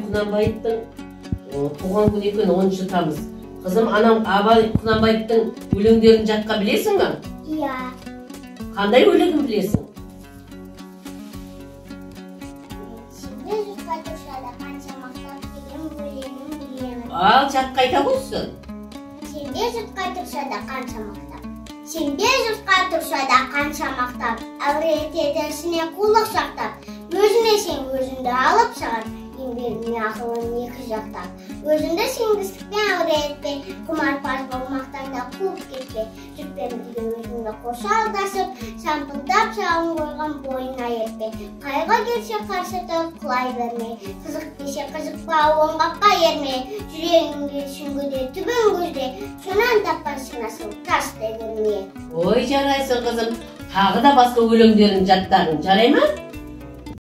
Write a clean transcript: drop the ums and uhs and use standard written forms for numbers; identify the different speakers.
Speaker 1: Құнанбаевтың туған күні екен 10 тамыз. Қызым, анам Абай Құнанбаевтың өлеңдерін жатқа білесің бе?
Speaker 2: Иә.
Speaker 1: Қандай өлеңін білесің?
Speaker 2: Сенде жұртқа тұршада қанша мақтап деген өлеңін білемін.
Speaker 1: Ал, жатқа айта көрсін.
Speaker 2: Сенде жұртқа тұршада қанша мақтап. Сенде жұртқа тұршада қанша мақтап. Әуре етеді ішіне қулық шақтап. Өзіне сен өзіңді алып шығар. Еңбегіне ақылын екі жақтап. Өзіңді сенгістікпен әуре етпе. Құмарпаз болмақтанда қуып кетпе. Жұртпен бірге өзіңді қоса алдасып, шампылдап сағын қойған бойына ертпе. Қайғы келсе қарсы тұрып құлай берме. Қызық десе қызықпа, оңбаққа ерме. Жүрегіңде сүңгіде, түбін көзде. Сонан таппасын асыл тас дегенме.
Speaker 1: Ой, жарайсың қызым. Тағы да басқа өлеңдерін жаттағың жарай ма?